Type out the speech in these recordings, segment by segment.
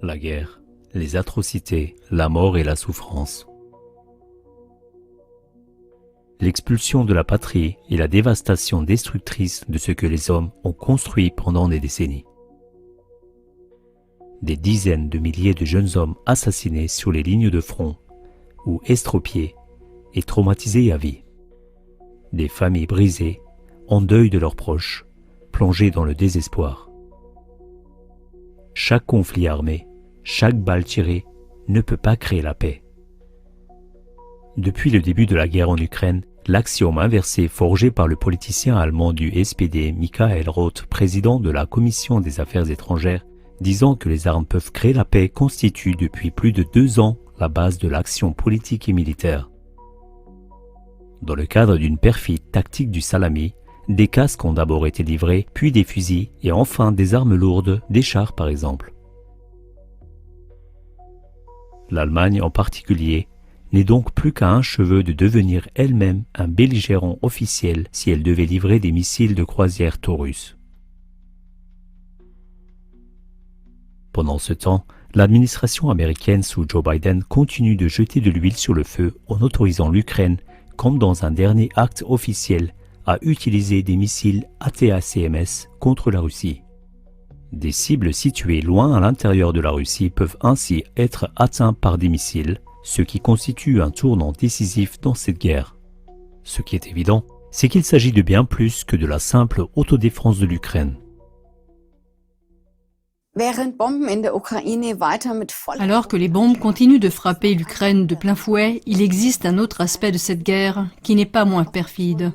la guerre, les atrocités, la mort et la souffrance. L'expulsion de la patrie et la dévastation destructrice de ce que les hommes ont construit pendant des décennies. Des dizaines de milliers de jeunes hommes assassinés sur les lignes de front ou estropiés et traumatisés à vie. Des familles brisées, en deuil de leurs proches, plongées dans le désespoir. Chaque conflit armé, chaque balle tirée ne peut pas créer la paix. Depuis le début de la guerre en Ukraine, l'axiome inversé forgé par le politicien allemand du SPD Michael Roth, président de la Commission des Affaires étrangères, disant que les armes peuvent créer la paix, constitue depuis plus de 2 ans la base de l'action politique et militaire. Dans le cadre d'une perfide tactique du salami, des casques ont d'abord été livrés, puis des fusils et enfin des armes lourdes, des chars par exemple. L'Allemagne en particulier n'est donc plus qu'à un cheveu de devenir elle-même un belligérant officiel si elle devait livrer des missiles de croisière Taurus. Pendant ce temps, l'administration américaine sous Joe Biden continue de jeter de l'huile sur le feu en autorisant l'Ukraine, comme dans un dernier acte officiel, à utiliser des missiles ATACMS contre la Russie. Des cibles situées loin à l'intérieur de la Russie peuvent ainsi être atteintes par des missiles, ce qui constitue un tournant décisif dans cette guerre. Ce qui est évident, c'est qu'il s'agit de bien plus que de la simple autodéfense de l'Ukraine. Alors que les bombes continuent de frapper l'Ukraine de plein fouet, il existe un autre aspect de cette guerre qui n'est pas moins perfide.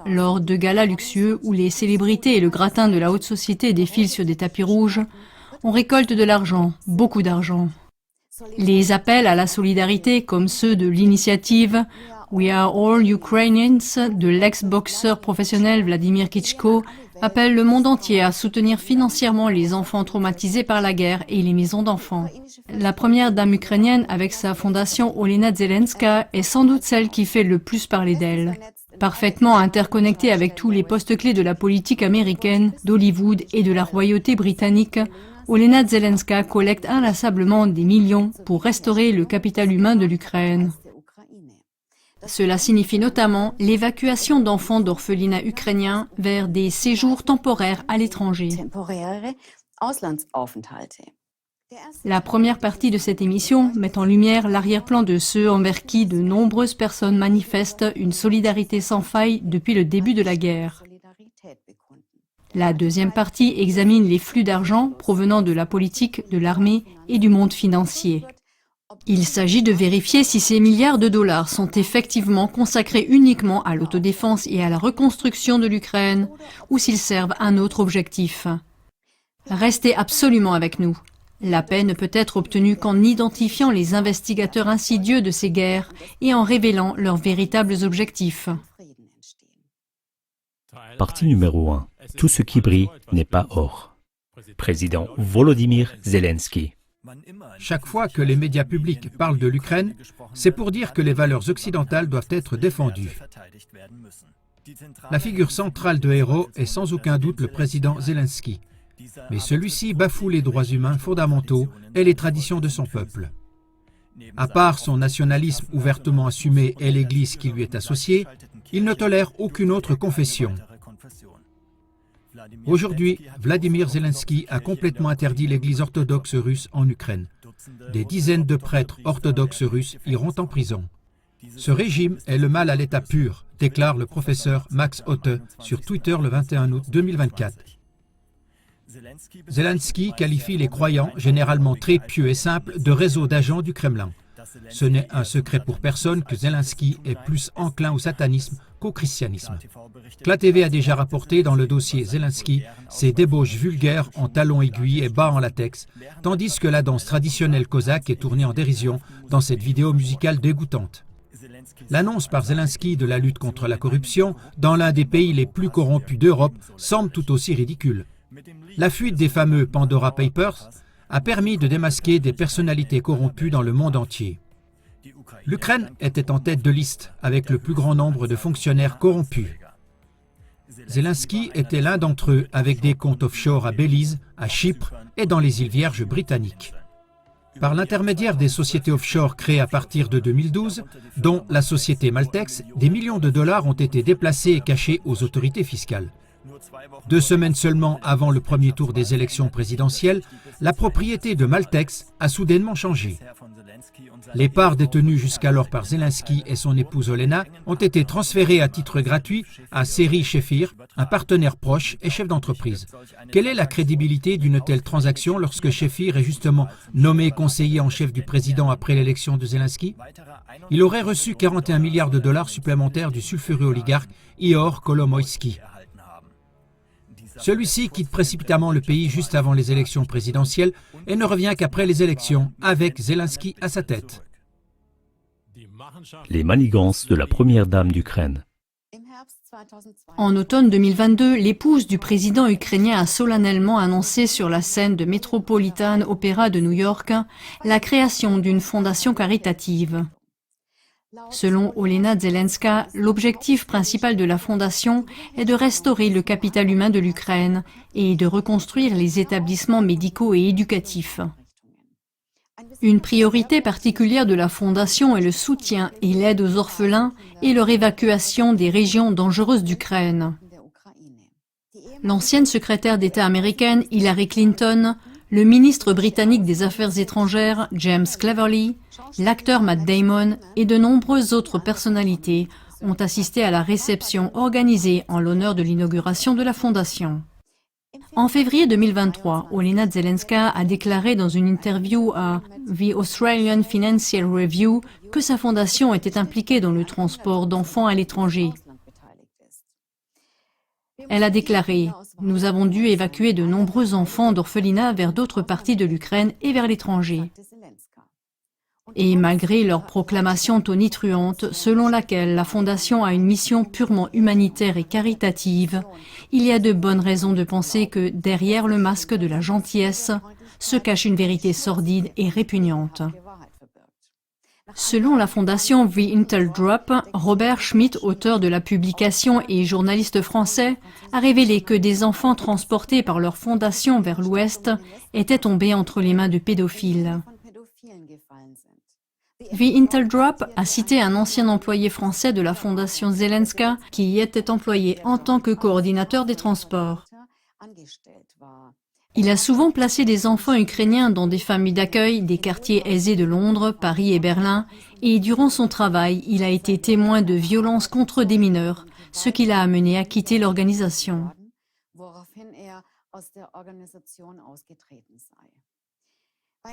Lors de galas luxueux où les célébrités et le gratin de la haute société défilent sur des tapis rouges, on récolte de l'argent, beaucoup d'argent. Les appels à la solidarité, comme ceux de l'initiative We Are All Ukrainians de l'ex-boxeur professionnel Vladimir Klitschko, appellent le monde entier à soutenir financièrement les enfants traumatisés par la guerre et les maisons d'enfants. La première dame ukrainienne, avec sa fondation Olena Zelenska, est sans doute celle qui fait le plus parler d'elle. Parfaitement interconnectée avec tous les postes clés de la politique américaine, d'Hollywood et de la royauté britannique, Olena Zelenska collecte inlassablement des millions pour restaurer le capital humain de l'Ukraine. Cela signifie notamment l'évacuation d'enfants d'orphelinats ukrainiens vers des séjours temporaires à l'étranger. La première partie de cette émission met en lumière l'arrière-plan de ceux envers qui de nombreuses personnes manifestent une solidarité sans faille depuis le début de la guerre. La deuxième partie examine les flux d'argent provenant de la politique, de l'armée et du monde financier. Il s'agit de vérifier si ces milliards de dollars sont effectivement consacrés uniquement à l'autodéfense et à la reconstruction de l'Ukraine, ou s'ils servent un autre objectif. Restez absolument avec nous. La paix ne peut être obtenue qu'en identifiant les investigateurs insidieux de ces guerres et en révélant leurs véritables objectifs. Partie numéro 1. Tout ce qui brille n'est pas or. Président Volodymyr Zelensky. Chaque fois que les médias publics parlent de l'Ukraine, c'est pour dire que les valeurs occidentales doivent être défendues. La figure centrale de héros est sans aucun doute le président Zelensky. Mais celui-ci bafoue les droits humains fondamentaux et les traditions de son peuple. À part son nationalisme ouvertement assumé et l'Église qui lui est associée, il ne tolère aucune autre confession. Aujourd'hui, Vladimir Zelensky a complètement interdit l'Église orthodoxe russe en Ukraine. Des dizaines de prêtres orthodoxes russes iront en prison. Ce régime est le mal à l'état pur, déclare le professeur Max Otte sur Twitter le 21 août 2024. Zelensky qualifie les croyants, généralement très pieux et simples, de réseau d'agents du Kremlin. Ce n'est un secret pour personne que Zelensky est plus enclin au satanisme qu'au christianisme. CLA TV a déjà rapporté dans le dossier Zelensky ses débauches vulgaires en talons aiguilles et bas en latex, tandis que la danse traditionnelle cosaque est tournée en dérision dans cette vidéo musicale dégoûtante. L'annonce par Zelensky de la lutte contre la corruption dans l'un des pays les plus corrompus d'Europe semble tout aussi ridicule. La fuite des fameux Pandora Papers a permis de démasquer des personnalités corrompues dans le monde entier. L'Ukraine était en tête de liste avec le plus grand nombre de fonctionnaires corrompus. Zelensky était l'un d'entre eux avec des comptes offshore à Belize, à Chypre et dans les îles Vierges britanniques. par l'intermédiaire des sociétés offshore créées à partir de 2012, dont la société Maltex, des millions de dollars ont été déplacés et cachés aux autorités fiscales. 2 semaines seulement avant le premier tour des élections présidentielles, la propriété de Maltex a soudainement changé. Les parts détenues jusqu'alors par Zelensky et son épouse Olena ont été transférées à titre gratuit à Seri Shefir, un partenaire proche et chef d'entreprise. Quelle est la crédibilité d'une telle transaction lorsque Shefir est justement nommé conseiller en chef du président après l'élection de Zelensky? Il aurait reçu 41 milliards de dollars supplémentaires du sulfureux oligarque Ihor Kolomoïski. Celui-ci quitte précipitamment le pays juste avant les élections présidentielles et ne revient qu'après les élections, avec Zelensky à sa tête. Les manigances de la première dame d'Ukraine. En automne 2022, l'épouse du président ukrainien a solennellement annoncé sur la scène de Metropolitan Opera de New York la création d'une fondation caritative. Selon Olena Zelenska, l'objectif principal de la fondation est de restaurer le capital humain de l'Ukraine et de reconstruire les établissements médicaux et éducatifs. Une priorité particulière de la fondation est le soutien et l'aide aux orphelins et leur évacuation des régions dangereuses d'Ukraine. L'ancienne secrétaire d'État américaine Hillary Clinton, le ministre britannique des Affaires étrangères James Cleverly, l'acteur Matt Damon et de nombreuses autres personnalités ont assisté à la réception organisée en l'honneur de l'inauguration de la fondation. En février 2023, Olena Zelenska a déclaré dans une interview à The Australian Financial Review que sa fondation était impliquée dans le transport d'enfants à l'étranger. Elle a déclaré « Nous avons dû évacuer de nombreux enfants d'orphelinats vers d'autres parties de l'Ukraine et vers l'étranger. » Et malgré leur proclamation tonitruante selon laquelle la Fondation a une mission purement humanitaire et caritative, il y a de bonnes raisons de penser que derrière le masque de la gentillesse se cache une vérité sordide et répugnante. Selon la fondation The Intel Drop, Robert Schmidt, auteur de la publication et journaliste français, a révélé que des enfants transportés par leur fondation vers l'Ouest étaient tombés entre les mains de pédophiles. The Intel Drop a cité un ancien employé français de la fondation Zelenska qui y était employé en tant que coordinateur des transports. Il a souvent placé des enfants ukrainiens dans des familles d'accueil des quartiers aisés de Londres, Paris et Berlin, et durant son travail, il a été témoin de violences contre des mineurs, ce qui l'a amené à quitter l'organisation.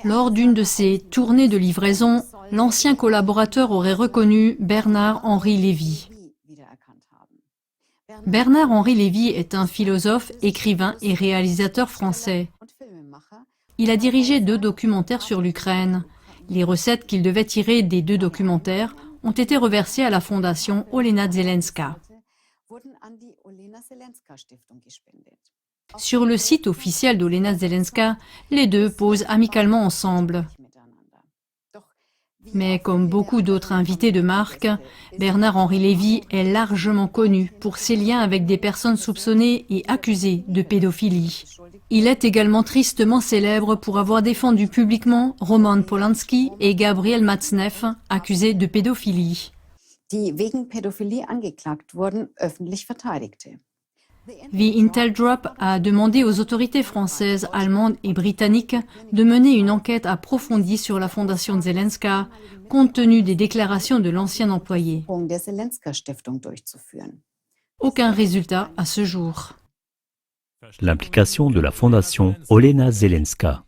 Lors d'une de ses tournées de livraison, l'ancien collaborateur aurait reconnu Bernard-Henri Lévy. Bernard-Henri Lévy est un philosophe, écrivain et réalisateur français. Il a dirigé 2 documentaires sur l'Ukraine. Les recettes qu'il devait tirer des 2 documentaires ont été reversées à la fondation Olena Zelenska. Sur le site officiel d'Olena Zelenska, les deux posent amicalement ensemble. Mais comme beaucoup d'autres invités de marque, Bernard-Henri Lévy est largement connu pour ses liens avec des personnes soupçonnées et accusées de pédophilie. Il est également tristement célèbre pour avoir défendu publiquement Roman Polanski et Gabriel Matzneff, accusés de pédophilie. The Intel Drop a demandé aux autorités françaises, allemandes et britanniques de mener une enquête approfondie sur la fondation Zelenska, compte tenu des déclarations de l'ancien employé. Aucun résultat à ce jour. L'implication de la fondation Olena Zelenska.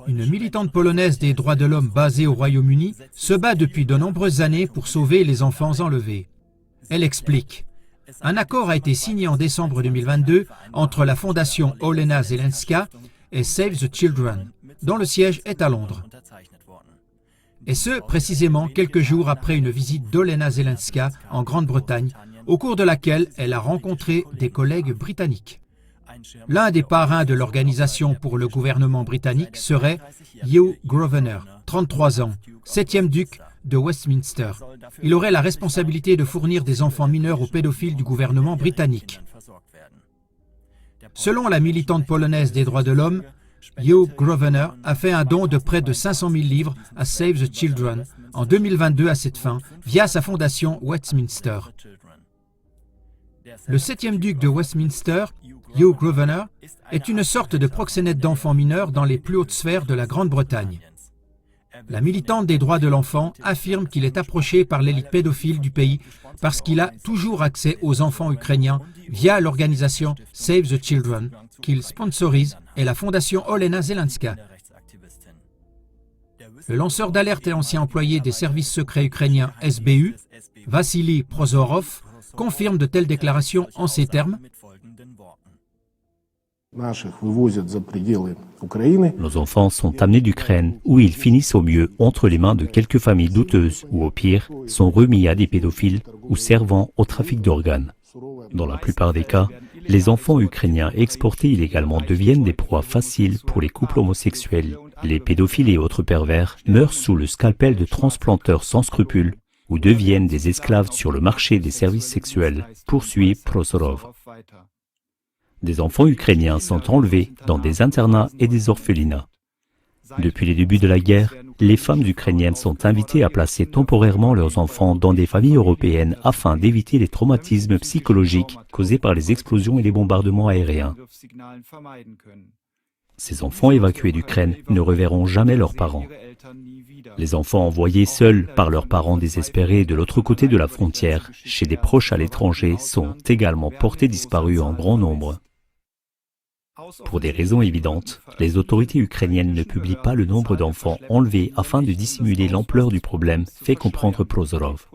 Une militante polonaise des droits de l'homme basée au Royaume-Uni se bat depuis de nombreuses années pour sauver les enfants enlevés. Elle explique. Un accord a été signé en décembre 2022 entre la fondation Olena Zelenska et Save the Children, dont le siège est à Londres. Et ce, précisément quelques jours après une visite d'Olena Zelenska en Grande-Bretagne, au cours de laquelle elle a rencontré des collègues britanniques. L'un des parrains de l'organisation pour le gouvernement britannique serait Hugh Grosvenor, 33 ans, 7e duc de Westminster. Il aurait la responsabilité de fournir des enfants mineurs aux pédophiles du gouvernement britannique. Selon la militante polonaise des droits de l'homme, Hugh Grosvenor a fait un don de près de 500 000 livres à Save the Children en 2022 à cette fin, via sa fondation Westminster. Le 7e duc de Westminster, Hugh Grosvenor, est une sorte de proxénète d'enfants mineurs dans les plus hautes sphères de la Grande-Bretagne. La militante des droits de l'enfant affirme qu'il est approché par l'élite pédophile du pays parce qu'il a toujours accès aux enfants ukrainiens via l'organisation Save the Children, qu'il sponsorise, et la fondation Olena Zelenska. Le lanceur d'alerte et ancien employé des services secrets ukrainiens SBU, Vassili Prozorov, confirme de telles déclarations en ces termes. Nos enfants sont amenés d'Ukraine, où ils finissent au mieux entre les mains de quelques familles douteuses, ou au pire, sont remis à des pédophiles ou servant au trafic d'organes. Dans la plupart des cas, les enfants ukrainiens exportés illégalement deviennent des proies faciles pour les couples homosexuels. Les pédophiles et autres pervers meurent sous le scalpel de transplanteurs sans scrupules ou deviennent des esclaves sur le marché des services sexuels, poursuit Prozorov. Des enfants ukrainiens sont enlevés dans des internats et des orphelinats. Depuis les débuts de la guerre, les femmes ukrainiennes sont invitées à placer temporairement leurs enfants dans des familles européennes afin d'éviter les traumatismes psychologiques causés par les explosions et les bombardements aériens. Ces enfants évacués d'Ukraine ne reverront jamais leurs parents. Les enfants envoyés seuls par leurs parents désespérés de l'autre côté de la frontière, chez des proches à l'étranger, sont également portés disparus en grand nombre. Pour des raisons évidentes, les autorités ukrainiennes ne publient pas le nombre d'enfants enlevés afin de dissimuler l'ampleur du problème, fait comprendre Prozorov.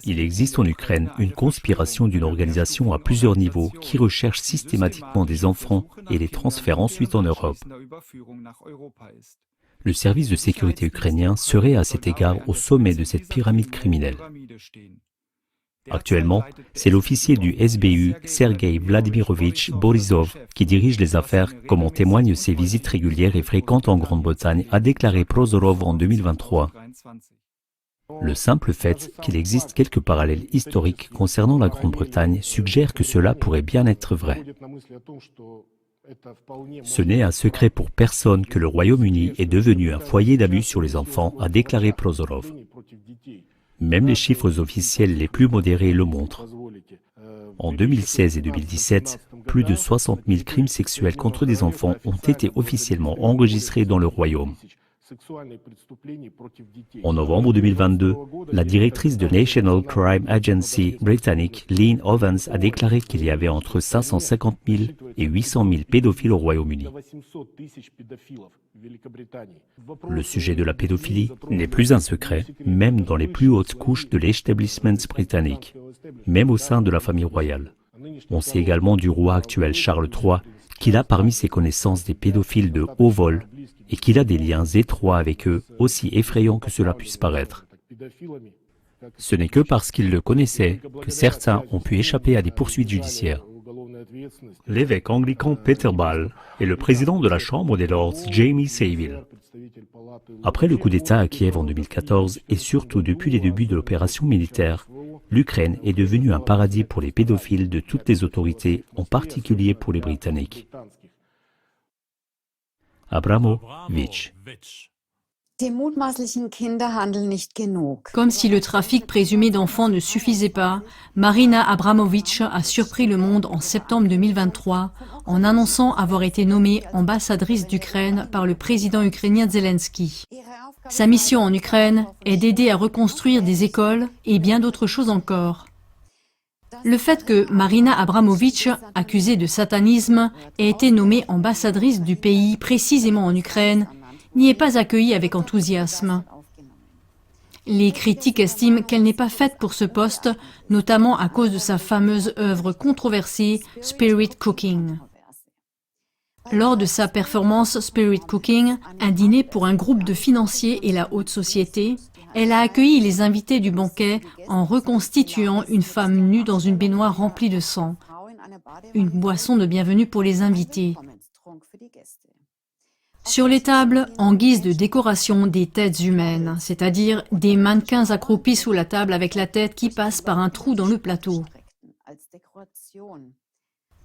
Il existe en Ukraine une conspiration d'une organisation à plusieurs niveaux qui recherche systématiquement des enfants et les transfère ensuite en Europe. Le service de sécurité ukrainien serait à cet égard au sommet de cette pyramide criminelle. Actuellement, c'est l'officier du SBU, Sergei Vladimirovitch Borisov, qui dirige les affaires, comme en témoignent ses visites régulières et fréquentes en Grande-Bretagne, a déclaré Prozorov en 2023. Le simple fait qu'il existe quelques parallèles historiques concernant la Grande-Bretagne suggère que cela pourrait bien être vrai. Ce n'est un secret pour personne que le Royaume-Uni est devenu un foyer d'abus sur les enfants, a déclaré Prozorov. Même les chiffres officiels les plus modérés le montrent. En 2016 et 2017, plus de 60 000 crimes sexuels contre des enfants ont été officiellement enregistrés dans le Royaume. En novembre 2022, la directrice de National Crime Agency britannique, Lynn Ovens, a déclaré qu'il y avait entre 550 000 et 800 000 pédophiles au Royaume-Uni. Le sujet de la pédophilie n'est plus un secret, même dans les plus hautes couches de l'establishment britannique, même au sein de la famille royale. On sait également du roi actuel Charles III qu'il a parmi ses connaissances des pédophiles de haut vol et qu'il a des liens étroits avec eux, aussi effrayants que cela puisse paraître. Ce n'est que parce qu'il le connaissait que certains ont pu échapper à des poursuites judiciaires. L'évêque anglican Peter Ball et le président de la Chambre des Lords, Jamie Saville. Après le coup d'État à Kiev en 2014 et surtout depuis les débuts de l'opération militaire, l'Ukraine est devenue un paradis pour les pédophiles de toutes les autorités, en particulier pour les Britanniques. Abramovich. Comme si le trafic présumé d'enfants ne suffisait pas, Marina Abramovich a surpris le monde en septembre 2023 en annonçant avoir été nommée ambassadrice d'Ukraine par le président ukrainien Zelensky. Sa mission en Ukraine est d'aider à reconstruire des écoles et bien d'autres choses encore. Le fait que Marina Abramovich, accusée de satanisme, ait été nommée ambassadrice du pays précisément en Ukraine, n'y est pas accueilli avec enthousiasme. Les critiques estiment qu'elle n'est pas faite pour ce poste, notamment à cause de sa fameuse œuvre controversée Spirit Cooking. Lors de sa performance Spirit Cooking, un dîner pour un groupe de financiers et la haute société, elle a accueilli les invités du banquet en reconstituant une femme nue dans une baignoire remplie de sang, une boisson de bienvenue pour les invités. Sur les tables, en guise de décoration, des têtes humaines, c'est-à-dire des mannequins accroupis sous la table avec la tête qui passe par un trou dans le plateau.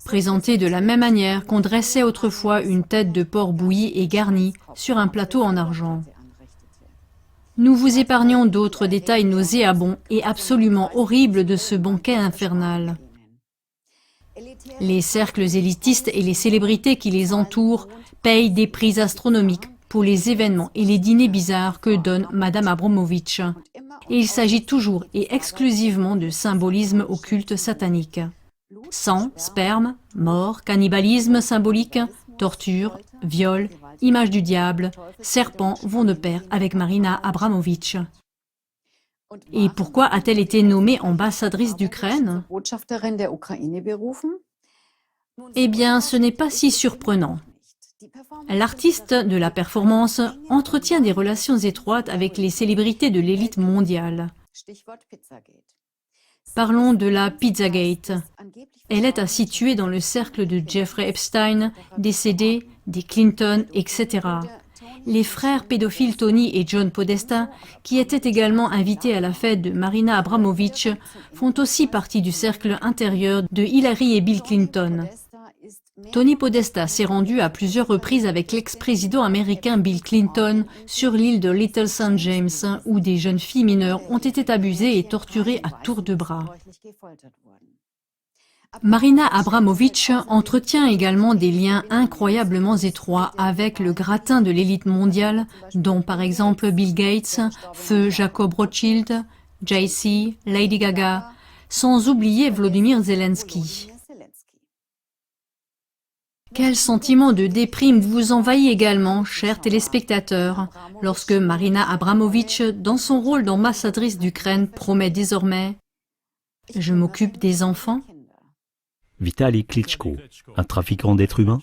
présenté de la même manière qu'on dressait autrefois une tête de porc bouilli et garnie sur un plateau en argent. Nous vous épargnons d'autres détails nauséabonds et absolument horribles de ce banquet infernal. Les cercles élitistes et les célébrités qui les entourent payent des prix astronomiques pour les événements et les dîners bizarres que donne Madame Abramovitch. Et il s'agit toujours et exclusivement de symbolisme occulte satanique. Sang, sperme, mort, cannibalisme symbolique, torture, viol, image du diable, serpent vont de pair avec Marina Abramovitch. Et pourquoi a-t-elle été nommée ambassadrice d'Ukraine? Eh bien, ce n'est pas si surprenant. L'artiste de la performance entretient des relations étroites avec les célébrités de l'élite mondiale. Parlons de la Pizzagate. Elle est à situer dans le cercle de Jeffrey Epstein, décédé, des Clinton, etc. Les frères pédophiles Tony et John Podesta, qui étaient également invités à la fête de Marina Abramovitch, font aussi partie du cercle intérieur de Hillary et Bill Clinton. Tony Podesta s'est rendu à plusieurs reprises avec l'ex-président américain Bill Clinton sur l'île de Little St. James, où des jeunes filles mineures ont été abusées et torturées à tour de bras. Marina Abramovitch entretient également des liens incroyablement étroits avec le gratin de l'élite mondiale, dont par exemple Bill Gates, feu Jacob Rothschild, Jay-Z, Lady Gaga, sans oublier Volodymyr Zelensky. Quel sentiment de déprime vous envahit également, chers téléspectateurs, lorsque Marina Abramovitch, dans son rôle d'ambassadrice d'Ukraine, promet désormais « Je m'occupe des enfants ». Vitali Klitschko, un trafiquant d'êtres humains?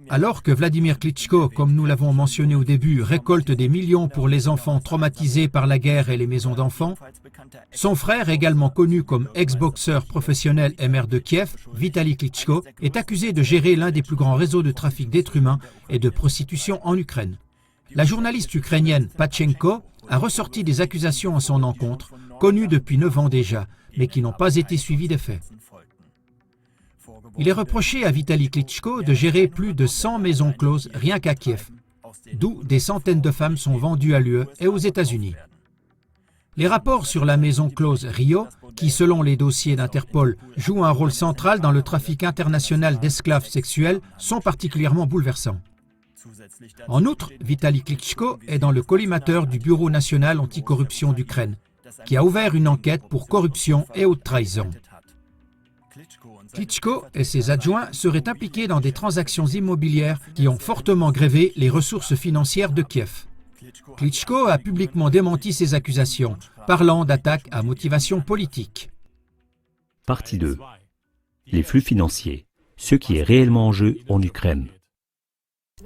Alors que Vladimir Klitschko, comme nous l'avons mentionné au début, récolte des millions pour les enfants traumatisés par la guerre et les maisons d'enfants, son frère, également connu comme ex-boxeur professionnel et maire de Kiev, Vitali Klitschko, est accusé de gérer l'un des plus grands réseaux de trafic d'êtres humains et de prostitution en Ukraine. La journaliste ukrainienne Patchenko a ressorti des accusations en son encontre, connues depuis 9 ans déjà, mais qui n'ont pas été suivies d'effet. Il est reproché à Vitali Klitschko de gérer plus de 100 maisons closes rien qu'à Kiev, d'où des centaines de femmes sont vendues à l'UE et aux États-Unis. Les rapports sur la maison close Rio, qui selon les dossiers d'Interpol joue un rôle central dans le trafic international d'esclaves sexuels, sont particulièrement bouleversants. En outre, Vitali Klitschko est dans le collimateur du Bureau national anticorruption d'Ukraine, qui a ouvert une enquête pour corruption et haute trahison. Klitschko et ses adjoints seraient impliqués dans des transactions immobilières qui ont fortement grévé les ressources financières de Kiev. Klitschko a publiquement démenti ces accusations, parlant d'attaques à motivation politique. Partie 2. Les flux financiers, ce qui est réellement en jeu en Ukraine.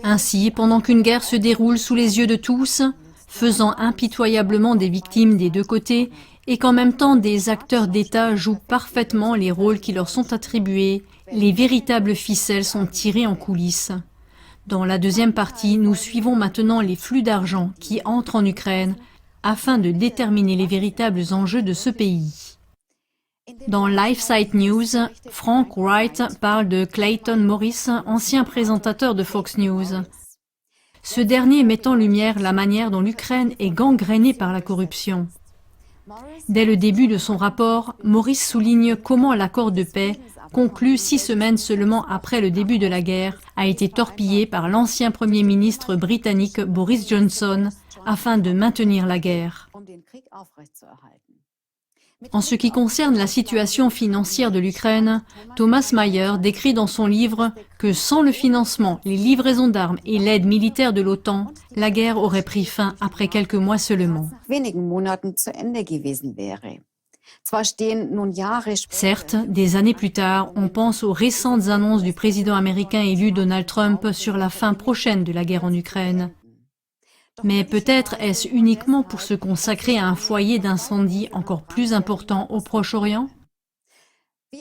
Ainsi, pendant qu'une guerre se déroule sous les yeux de tous, faisant impitoyablement des victimes des deux côtés, et qu'en même temps des acteurs d'État jouent parfaitement les rôles qui leur sont attribués, les véritables ficelles sont tirées en coulisses. Dans la deuxième partie, nous suivons maintenant les flux d'argent qui entrent en Ukraine afin de déterminer les véritables enjeux de ce pays. Dans LifeSite News, Frank Wright parle de Clayton Morris, ancien présentateur de Fox News. Ce dernier met en lumière la manière dont l'Ukraine est gangrénée par la corruption. Dès le début de son rapport, Morris souligne comment l'accord de paix, conclu 6 semaines seulement après le début de la guerre, a été torpillé par l'ancien Premier ministre britannique Boris Johnson afin de maintenir la guerre. En ce qui concerne la situation financière de l'Ukraine, Thomas Mayer décrit dans son livre que sans le financement, les livraisons d'armes et l'aide militaire de l'OTAN, la guerre aurait pris fin après quelques mois seulement. Certes, des années plus tard, on pense aux récentes annonces du président américain élu Donald Trump sur la fin prochaine de la guerre en Ukraine. Mais peut-être est-ce uniquement pour se consacrer à un foyer d'incendie encore plus important au Proche-Orient?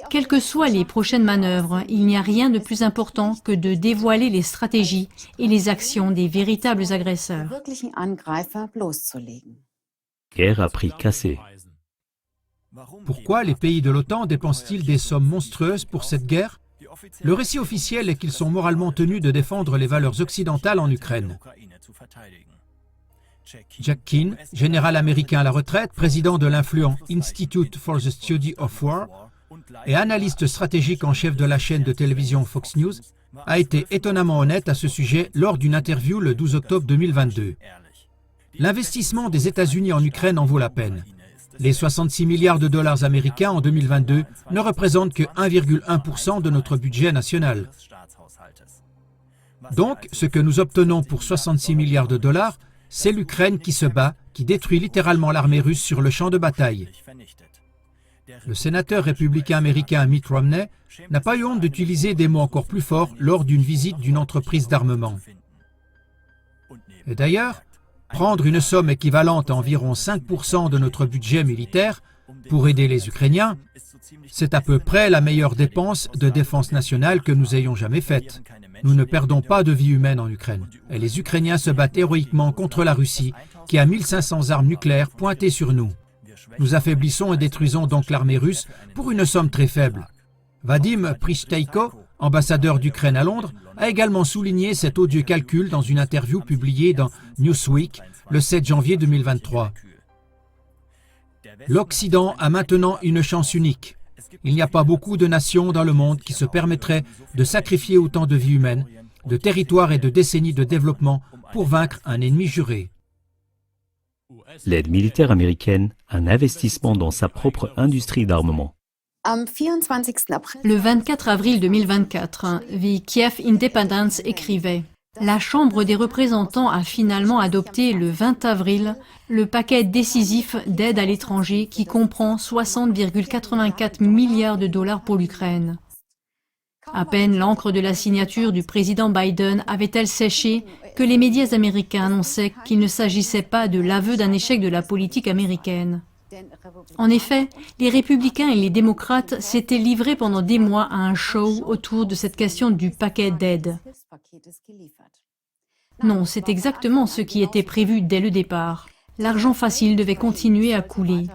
Quelles que soient les prochaines manœuvres, il n'y a rien de plus important que de dévoiler les stratégies et les actions des véritables agresseurs. Guerre à prix cassé. Pourquoi les pays de l'OTAN dépensent-ils des sommes monstrueuses pour cette guerre? Le récit officiel est qu'ils sont moralement tenus de défendre les valeurs occidentales en Ukraine. Jack Keane, général américain à la retraite, président de l'influent Institute for the Study of War et analyste stratégique en chef de la chaîne de télévision Fox News, a été étonnamment honnête à ce sujet lors d'une interview le 12 octobre 2022. L'investissement des États-Unis en Ukraine en vaut la peine. Les 66 milliards de dollars américains en 2022 ne représentent que 1,1% de notre budget national. Donc, ce que nous obtenons pour 66 milliards de dollars, c'est l'Ukraine qui se bat, qui détruit littéralement l'armée russe sur le champ de bataille. Le sénateur républicain américain Mitt Romney n'a pas eu honte d'utiliser des mots encore plus forts lors d'une visite d'une entreprise d'armement. Et d'ailleurs, prendre une somme équivalente à environ 5% de notre budget militaire pour aider les Ukrainiens, c'est à peu près la meilleure dépense de défense nationale que nous ayons jamais faite. Nous ne perdons pas de vie humaine en Ukraine. Et les Ukrainiens se battent héroïquement contre la Russie, qui a 1500 armes nucléaires pointées sur nous. Nous affaiblissons et détruisons donc l'armée russe pour une somme très faible. Vadim Prishteiko, ambassadeur d'Ukraine à Londres, a également souligné cet odieux calcul dans une interview publiée dans Newsweek le 7 janvier 2023. L'Occident a maintenant une chance unique. Il n'y a pas beaucoup de nations dans le monde qui se permettraient de sacrifier autant de vies humaines, de territoires et de décennies de développement pour vaincre un ennemi juré. L'aide militaire américaine, un investissement dans sa propre industrie d'armement. Le 24 avril 2024, The Kiev Independence écrivait « La Chambre des représentants a finalement adopté le 20 avril le paquet décisif d'aide à l'étranger qui comprend 60,84 milliards de dollars pour l'Ukraine. » À peine l'encre de la signature du président Biden avait-elle séché que les médias américains annonçaient qu'il ne s'agissait pas de l'aveu d'un échec de la politique américaine. En effet, les républicains et les démocrates s'étaient livrés pendant des mois à un show autour de cette question du paquet d'aide. Non, c'est exactement ce qui était prévu dès le départ. L'argent facile devait continuer à couler.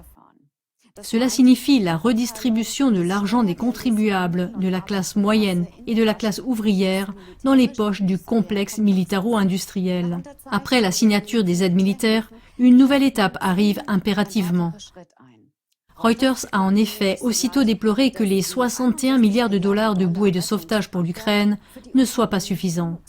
Cela signifie la redistribution de l'argent des contribuables, de la classe moyenne et de la classe ouvrière dans les poches du complexe militaro-industriel. Après la signature des aides militaires, une nouvelle étape arrive impérativement. Reuters a en effet aussitôt déploré que les 61 milliards de dollars de bouées de sauvetage pour l'Ukraine ne soient pas suffisants.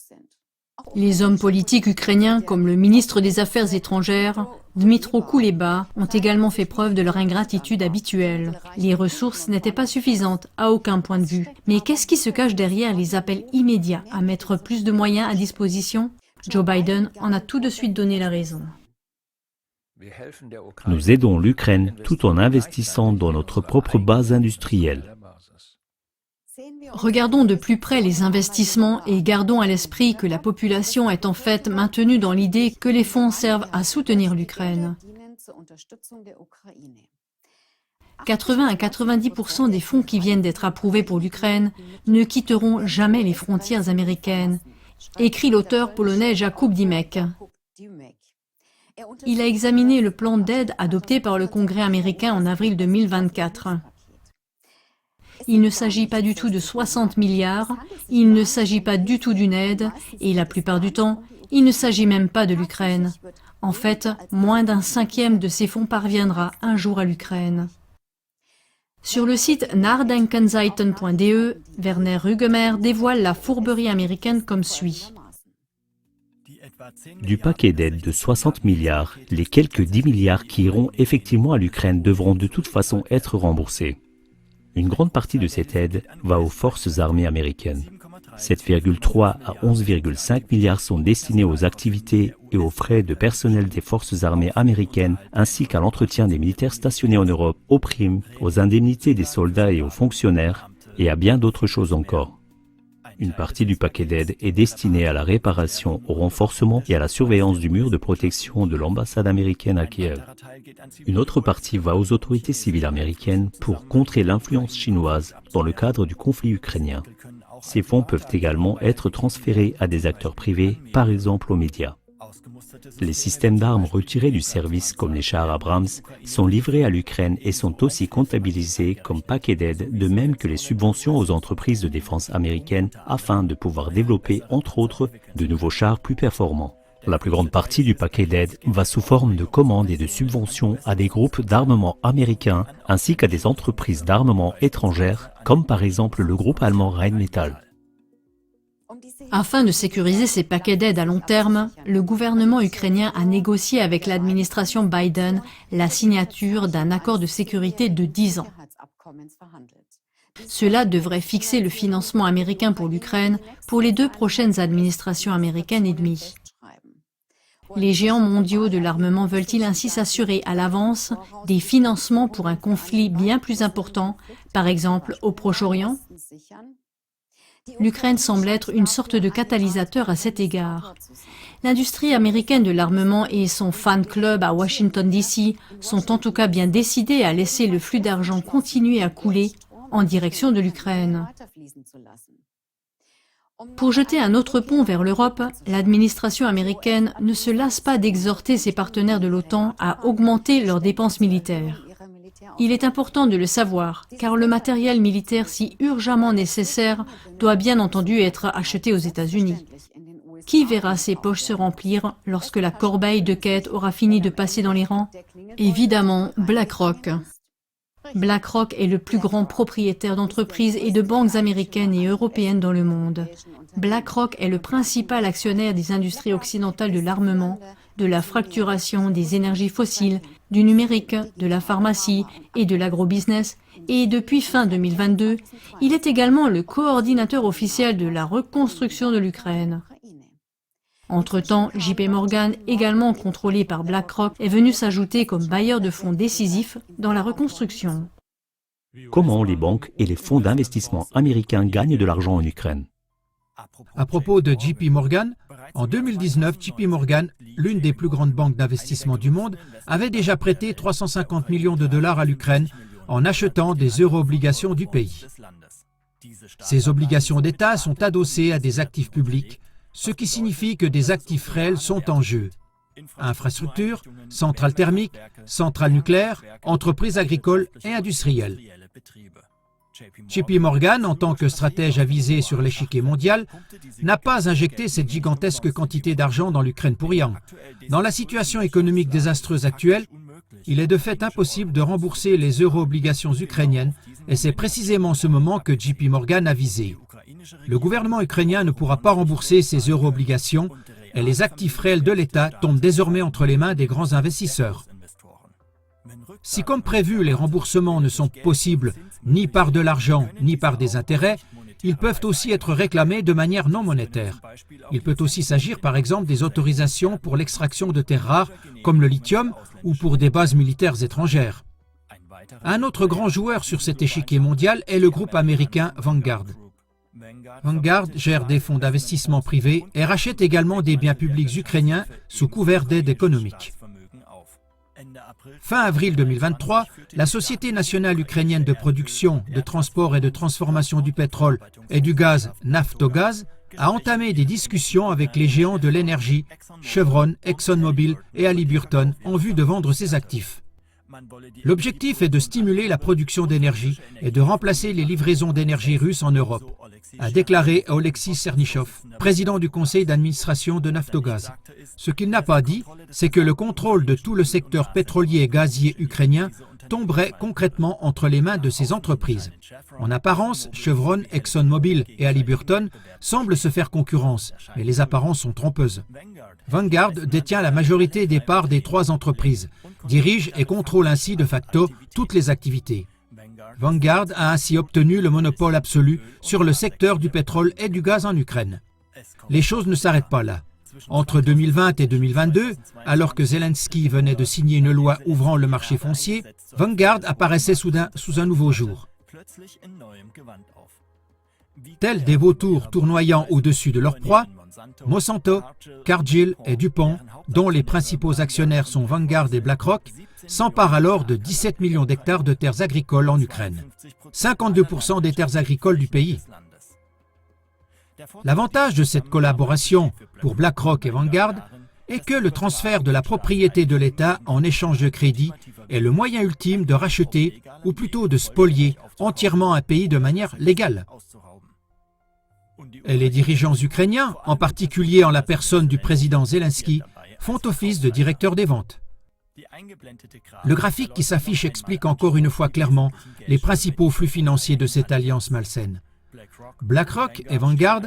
Les hommes politiques ukrainiens, comme le ministre des Affaires étrangères, Dmytro Kuleba, ont également fait preuve de leur ingratitude habituelle. Les ressources n'étaient pas suffisantes à aucun point de vue. Mais qu'est-ce qui se cache derrière les appels immédiats à mettre plus de moyens à disposition? Joe Biden en a tout de suite donné la raison. Nous aidons l'Ukraine tout en investissant dans notre propre base industrielle. Regardons de plus près les investissements et gardons à l'esprit que la population est en fait maintenue dans l'idée que les fonds servent à soutenir l'Ukraine. 80 à 90% des fonds qui viennent d'être approuvés pour l'Ukraine ne quitteront jamais les frontières américaines, écrit l'auteur polonais Jakub Dymek. Il a examiné le plan d'aide adopté par le Congrès américain en avril 2024. Il ne s'agit pas du tout de 60 milliards, il ne s'agit pas du tout d'une aide, et la plupart du temps, il ne s'agit même pas de l'Ukraine. En fait, moins d'un cinquième de ces fonds parviendra un jour à l'Ukraine. Sur le site nachdenkenseiten.de, Werner Rugemer dévoile la fourberie américaine comme suit. Du paquet d'aide de 60 milliards, les quelques 10 milliards qui iront effectivement à l'Ukraine devront de toute façon être remboursés. Une grande partie de cette aide va aux forces armées américaines. 7,3 à 11,5 milliards sont destinés aux activités et aux frais de personnel des forces armées américaines ainsi qu'à l'entretien des militaires stationnés en Europe, aux primes, aux indemnités des soldats et aux fonctionnaires et à bien d'autres choses encore. Une partie du paquet d'aide est destinée à la réparation, au renforcement et à la surveillance du mur de protection de l'ambassade américaine à Kiev. Une autre partie va aux autorités civiles américaines pour contrer l'influence chinoise dans le cadre du conflit ukrainien. Ces fonds peuvent également être transférés à des acteurs privés, par exemple aux médias. Les systèmes d'armes retirés du service comme les chars Abrams sont livrés à l'Ukraine et sont aussi comptabilisés comme paquets d'aide, de même que les subventions aux entreprises de défense américaines afin de pouvoir développer, entre autres, de nouveaux chars plus performants. La plus grande partie du paquet d'aide va sous forme de commandes et de subventions à des groupes d'armement américains ainsi qu'à des entreprises d'armement étrangères, comme par exemple le groupe allemand Rheinmetall. Afin de sécuriser ces paquets d'aide à long terme, le gouvernement ukrainien a négocié avec l'administration Biden la signature d'un accord de sécurité de 10 ans. Cela devrait fixer le financement américain pour l'Ukraine pour les 2 prochaines administrations américaines et demie. Les géants mondiaux de l'armement veulent-ils ainsi s'assurer à l'avance des financements pour un conflit bien plus important, par exemple au Proche-Orient? L'Ukraine semble être une sorte de catalyseur à cet égard. L'industrie américaine de l'armement et son fan club à Washington DC sont en tout cas bien décidés à laisser le flux d'argent continuer à couler en direction de l'Ukraine. Pour jeter un autre pont vers l'Europe, l'administration américaine ne se lasse pas d'exhorter ses partenaires de l'OTAN à augmenter leurs dépenses militaires. Il est important de le savoir, car le matériel militaire si urgemment nécessaire doit bien entendu être acheté aux États-Unis. Qui verra ses poches se remplir lorsque la corbeille de quête aura fini de passer dans les rangs? Évidemment, BlackRock. BlackRock est le plus grand propriétaire d'entreprises et de banques américaines et européennes dans le monde. BlackRock est le principal actionnaire des industries occidentales de l'armement, de la fracturation des énergies fossiles, du numérique, de la pharmacie et de l'agrobusiness, et depuis fin 2022, il est également le coordinateur officiel de la reconstruction de l'Ukraine. Entre-temps, JP Morgan, également contrôlé par BlackRock, est venu s'ajouter comme bailleur de fonds décisif dans la reconstruction. Comment les banques et les fonds d'investissement américains gagnent de l'argent en Ukraine? À propos de JP Morgan, en 2019, JP Morgan, l'une des plus grandes banques d'investissement du monde, avait déjà prêté 350 millions de dollars à l'Ukraine en achetant des euro-obligations du pays. Ces obligations d'État sont adossées à des actifs publics, ce qui signifie que des actifs réels sont en jeu. Infrastructures, centrales thermiques, centrales nucléaires, entreprises agricoles et industrielles. JP Morgan, en tant que stratège avisé sur l'échiquier mondial, n'a pas injecté cette gigantesque quantité d'argent dans l'Ukraine pour rien. Dans la situation économique désastreuse actuelle, il est de fait impossible de rembourser les euro-obligations ukrainiennes et c'est précisément ce moment que JP Morgan a visé. Le gouvernement ukrainien ne pourra pas rembourser ces euro-obligations et les actifs réels de l'État tombent désormais entre les mains des grands investisseurs. Si comme prévu les remboursements ne sont possibles ni par de l'argent ni par des intérêts, ils peuvent aussi être réclamés de manière non monétaire. Il peut aussi s'agir par exemple des autorisations pour l'extraction de terres rares comme le lithium ou pour des bases militaires étrangères. Un autre grand joueur sur cet échiquier mondial est le groupe américain Vanguard. Vanguard gère des fonds d'investissement privés et rachète également des biens publics ukrainiens sous couvert d'aide économique. Fin avril 2023, la Société nationale ukrainienne de production, de transport et de transformation du pétrole et du gaz Naftogaz a entamé des discussions avec les géants de l'énergie, Chevron, ExxonMobil et Halliburton en vue de vendre ses actifs. L'objectif est de stimuler la production d'énergie et de remplacer les livraisons d'énergie russes en Europe, a déclaré Oleksiy Sernyshov, président du conseil d'administration de Naftogaz. Ce qu'il n'a pas dit, c'est que le contrôle de tout le secteur pétrolier et gazier ukrainien tomberait concrètement entre les mains de ces entreprises. En apparence, Chevron, ExxonMobil et Halliburton semblent se faire concurrence, mais les apparences sont trompeuses. Vanguard détient la majorité des parts des 3 entreprises, dirige et contrôle ainsi de facto toutes les activités. Vanguard a ainsi obtenu le monopole absolu sur le secteur du pétrole et du gaz en Ukraine. Les choses ne s'arrêtent pas là. Entre 2020 et 2022, alors que Zelensky venait de signer une loi ouvrant le marché foncier, Vanguard apparaissait soudain sous un nouveau jour. Tels des vautours tournoyant au-dessus de leur proie, Monsanto, Cargill et DuPont, dont les principaux actionnaires sont Vanguard et BlackRock, s'emparent alors de 17 millions d'hectares de terres agricoles en Ukraine, 52% des terres agricoles du pays. L'avantage de cette collaboration pour BlackRock et Vanguard et que le transfert de la propriété de l'État en échange de crédit est le moyen ultime de racheter, ou plutôt de spolier, entièrement un pays de manière légale. Et les dirigeants ukrainiens, en particulier en la personne du président Zelensky, font office de directeurs des ventes. Le graphique qui s'affiche explique encore une fois clairement les principaux flux financiers de cette alliance malsaine. BlackRock et Vanguard,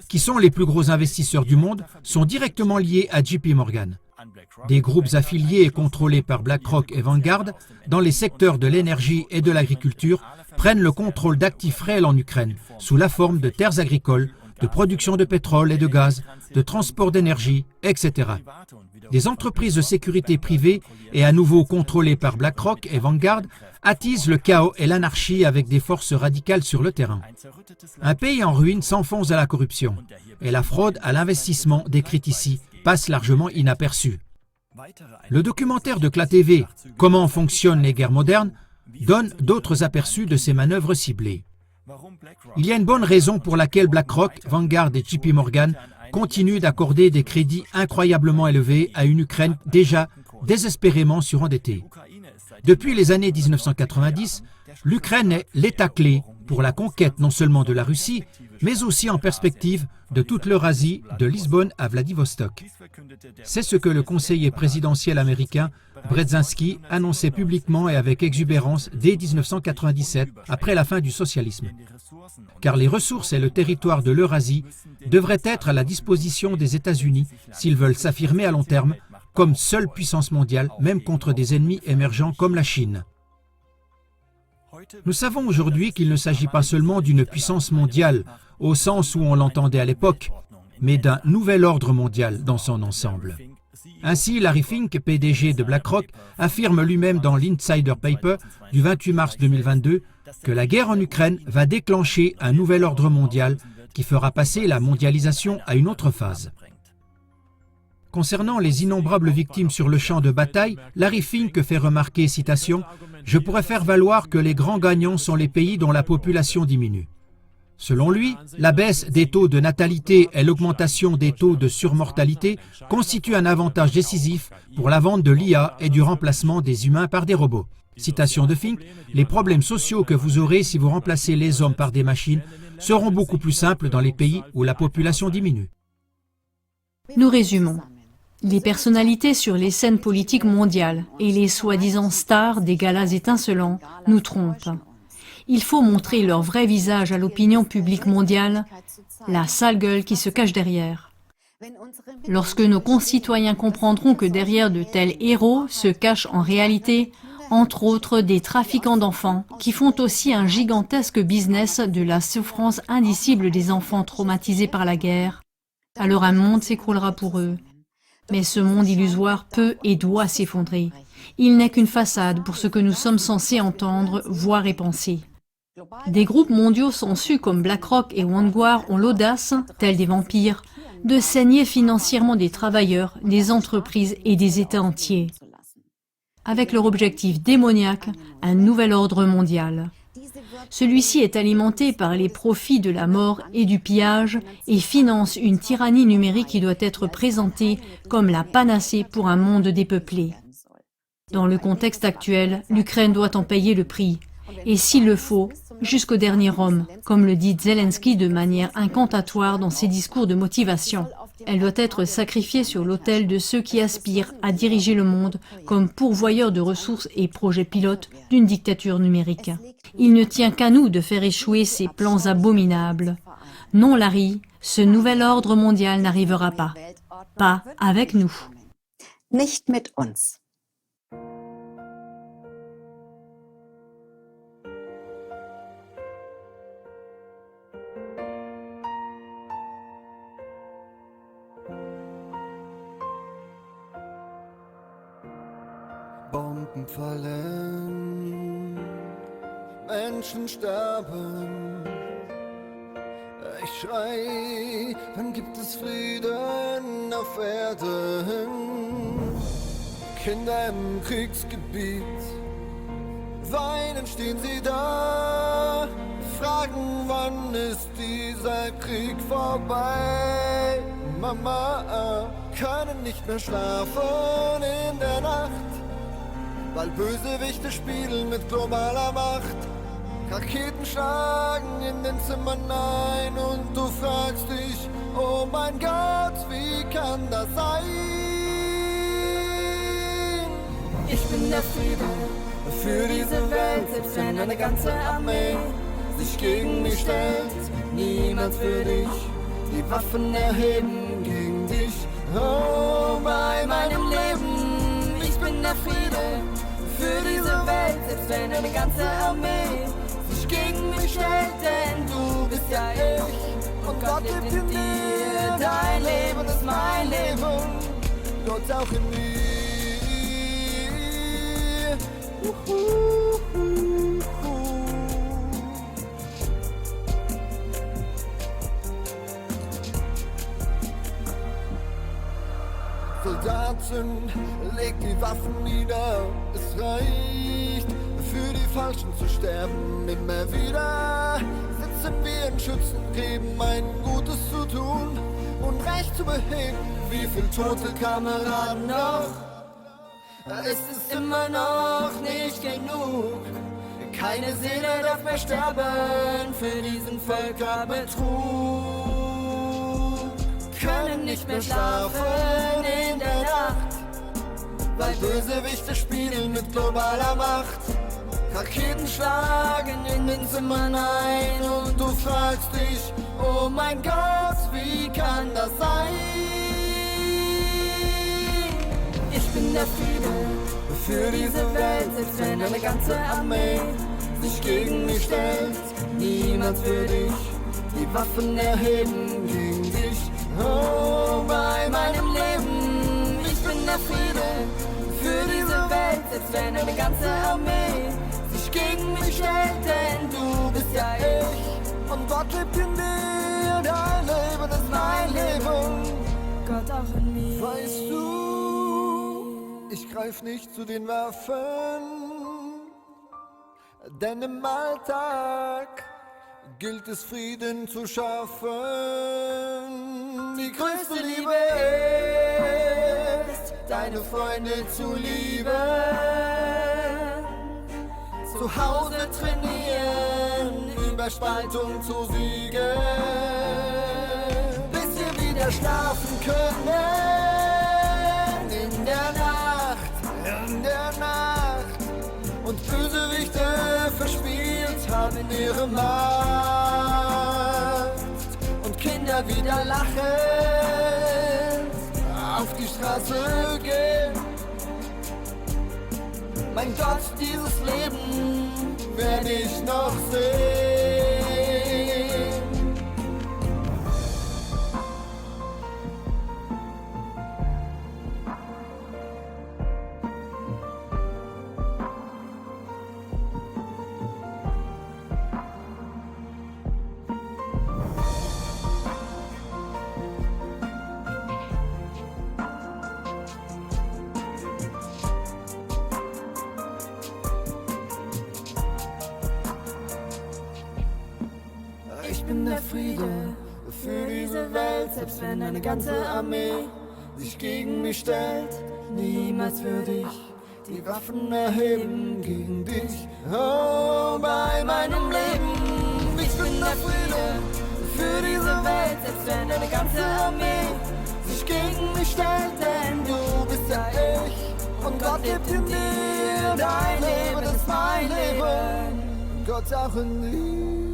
qui sont les plus gros investisseurs du monde, sont directement liés à JP Morgan. Des groupes affiliés et contrôlés par BlackRock et Vanguard dans les secteurs de l'énergie et de l'agriculture prennent le contrôle d'actifs réels en Ukraine sous la forme de terres agricoles, de production de pétrole et de gaz, de transport d'énergie, etc. Des entreprises de sécurité privées et à nouveau contrôlées par BlackRock et Vanguard attisent le chaos et l'anarchie avec des forces radicales sur le terrain. Un pays en ruine s'enfonce à la corruption et la fraude à l'investissement décrite ici passe largement inaperçue. Le documentaire de CLA-TV « Comment fonctionnent les guerres modernes » donne d'autres aperçus de ces manœuvres ciblées. Il y a une bonne raison pour laquelle BlackRock, Vanguard et JP Morgan continuent d'accorder des crédits incroyablement élevés à une Ukraine déjà désespérément surendettée. Depuis les années 1990, l'Ukraine est l'état clé pour la conquête non seulement de la Russie, mais aussi en perspective de toute l'Eurasie, de Lisbonne à Vladivostok. C'est ce que le conseiller présidentiel américain Brzezinski annonçait publiquement et avec exubérance dès 1997, après la fin du socialisme. Car les ressources et le territoire de l'Eurasie devraient être à la disposition des États-Unis s'ils veulent s'affirmer à long terme comme seule puissance mondiale, même contre des ennemis émergents comme la Chine. Nous savons aujourd'hui qu'il ne s'agit pas seulement d'une puissance mondiale, au sens où on l'entendait à l'époque, mais d'un nouvel ordre mondial dans son ensemble. Ainsi, Larry Fink, PDG de BlackRock, affirme lui-même dans l'Insider Paper du 28 mars 2022 que la guerre en Ukraine va déclencher un nouvel ordre mondial qui fera passer la mondialisation à une autre phase. Concernant les innombrables victimes sur le champ de bataille, Larry Fink fait remarquer, citation, « Je pourrais faire valoir que les grands gagnants sont les pays dont la population diminue. » Selon lui, la baisse des taux de natalité et l'augmentation des taux de surmortalité constituent un avantage décisif pour la vente de l'IA et du remplacement des humains par des robots. Citation de Fink, « Les problèmes sociaux que vous aurez si vous remplacez les hommes par des machines seront beaucoup plus simples dans les pays où la population diminue. » Nous résumons. Les personnalités sur les scènes politiques mondiales et les soi-disant stars des galas étincelants nous trompent. Il faut montrer leur vrai visage à l'opinion publique mondiale, la sale gueule qui se cache derrière. Lorsque nos concitoyens comprendront que derrière de tels héros se cachent en réalité, entre autres, des trafiquants d'enfants qui font aussi un gigantesque business de la souffrance indicible des enfants traumatisés par la guerre, alors un monde s'écroulera pour eux. Mais ce monde illusoire peut et doit s'effondrer. Il n'est qu'une façade pour ce que nous sommes censés entendre, voir et penser. Des groupes mondiaux sensus comme BlackRock et Vanguard ont l'audace, tels des vampires, de saigner financièrement des travailleurs, des entreprises et des États entiers. Avec leur objectif démoniaque, un nouvel ordre mondial. Celui-ci est alimenté par les profits de la mort et du pillage et finance une tyrannie numérique qui doit être présentée comme la panacée pour un monde dépeuplé. Dans le contexte actuel, l'Ukraine doit en payer le prix, et s'il le faut, jusqu'au dernier homme, comme le dit Zelensky de manière incantatoire dans ses discours de motivation. Elle doit être sacrifiée sur l'autel de ceux qui aspirent à diriger le monde comme pourvoyeurs de ressources et projets pilotes d'une dictature numérique. Il ne tient qu'à nous de faire échouer ces plans abominables. Non, Larry, ce nouvel ordre mondial n'arrivera pas. Pas avec nous. Nicht mit uns. Bomben fallen, Menschen sterben. Ich schrei, wann gibt es Frieden auf Erden? Kinder im Kriegsgebiet, weinen stehen sie da, fragen, wann ist dieser Krieg vorbei? Mama können nicht mehr schlafen in der Nacht, weil Bösewichte spielen mit globaler Macht. Raketen schlagen in den Zimmern ein und du fragst dich, oh mein Gott, wie kann das sein? Ich bin der Friede für diese Welt, selbst wenn eine ganze Armee sich gegen mich stellt. Niemals würde ich die Waffen erheben gegen dich. Oh, bei meinem Leben, ich bin der Friede für diese Welt, selbst wenn eine ganze Armee sich gegen mich stellt, denn du bist ja ich und Gott lebt in dir. Dein Leben ist mein Leben, Gott auch in mir. Soldaten, legt die Waffen nieder, es reicht, für die Falschen zu sterben. Immer wieder sitzen wir in Schützengräben, ein Gutes zu tun und Recht zu beheben. Wie viel tote Kameraden noch? es ist immer noch nicht genug. Keine Seele darf mehr sterben für diesen Völkerbetrug. Können nicht mehr schlafen in der Nacht, Weil Bösewichte spielen mit globaler Macht. Raketen schlagen in den Zimmern ein und du fragst dich, oh mein Gott, wie kann das sein? Ich bin der Friede für diese Welt, selbst wenn eine ganze Armee sich gegen mich stellt. Niemals würde ich die Waffen erheben gegen dich. Oh, bei meinem Leben, ich bin der Friede für diese Welt, selbst wenn eine ganze Armee sich gegen mich stellt, denn du bist ja ich Und Gott lebt in dir, dein Leben ist mein Leben. Gott auch in mir. Weißt du, ich greif nicht zu den Waffen, denn im Alltag gilt es Frieden zu schaffen. Die größte Liebe ist, deine Freunde zu lieben, zu Hause trainieren, über Spaltung zu siegen, bis wir wieder schlafen können. in der Nacht. Und Bösewichte verspielt haben ihre Macht. und Kinder wieder lachend Auf die Straße gehen. Mein Gott, dieses Leben Werd ich noch sehen. Ich bin der Friede für diese Welt, selbst wenn eine ganze Armee sich gegen mich stellt. Niemals würde ich die Waffen erheben gegen dich. Oh, bei meinem Leben, ich bin der Friede für diese Welt, selbst wenn eine ganze Armee sich gegen mich stellt, denn du bist ja ich und Gott lebt in dir. Dein Leben ist mein Leben, Gott auch in dir.